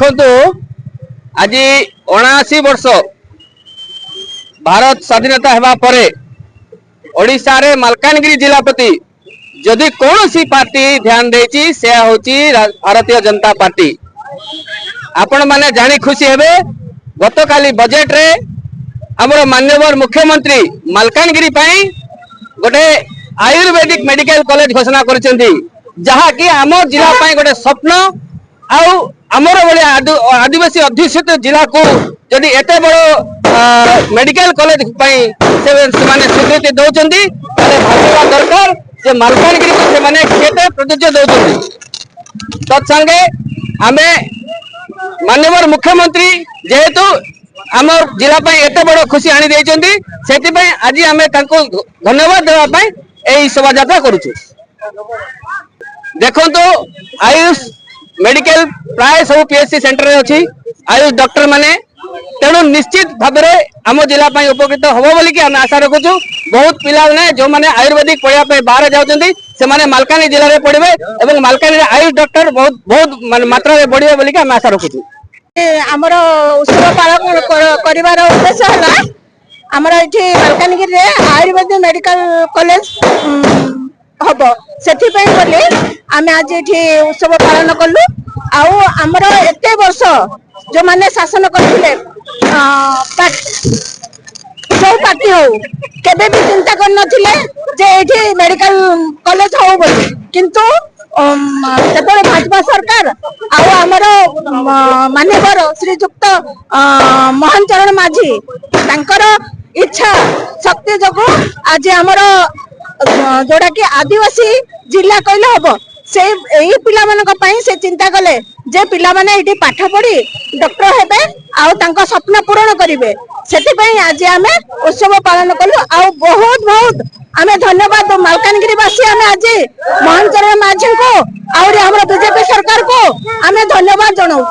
देखो आज 79 वर्ष भारत स्वाधीनता हेबा परे ओडिशा रे मालकानगिरी जिला प्रति जदि कौन सी पार्टी ध्यान देची से होची भारतीय जनता पार्टी। आपण माने जानी खुशी हेबे गत काली बजेट रे हमर माननीय मुख्यमंत्री मालकानगिरी पई गोटे आयुर्वेदिक मेडिकल कॉलेज घोषणा करछंती, जहा कि आम जिला पई गोटे स्वप्न आउ आमर बड़े आदिवासी अध्युषित जिला को जदि एते बड़ो मेडिकल कॉलेज पई से माने स्वीकृति दउचंती ताले भागवा दरकार जे मालकानगिरी को से माने केते प्रयोज्य दउचंती। तत्संगे आमे माननीय मुख्यमंत्री जेहेतु आम जिला पई एते बड़ो खुशी आनी देइचंती सेति पई आज आमे तांको धन्यवाद देबा पई एई शोभा यात्रा करूछु। देखंतु आयुष मेडिकल प्राय सब पीएचसी सेंटर अच्छी आयुष डॉक्टर माने तेणु निश्चित भाव में आम जिला उपकृत हम बोल कि आशा रखुचु। बहुत पिला ने जो मैंने आयुर्वेदिक पढ़ाई बाहर जाऊँगी से मालकानगिरी जिले में पढ़े और मालकानगिरी आयुष डॉक्टर बहुत बहुत मात्रा में बढ़े बोल आम आशा रखुचु। आमर उत्सव पालन कर उद्देश्य है आमर ये मालकानगिरी आयुर्वेदिक मेडिकल कॉलेज हम से बोले आम आज ये उत्सव पालन कलु आमर एत वर्ष जो माने शासन करते जो पार्टी हो केबे भी चिंता कर नथिले मेडिकल कॉलेज हो बोली किंतु जब भाजपा सरकार आमर माननीय श्रीजुक्त मोहन चरण माझी तांकर इच्छा शक्ति जो आज आमर जोड़ा कि आदिवासी जिला कहले हम से यही पिला मानक पई से चिंता कले जे पिला माने एठी पाठ पढ़ी डॉक्टर हेबे आउ तांका स्वप्न पूर्ण करिवे सेति पई आज आमे उत्सव पालन कलु बहुत बहुत आमे धन्यवाद मालकानगिरी वासी आमे आज मोहन चरण माझी को और हमर बीजेपी सरकार को आमे धन्यवाद जणाउ।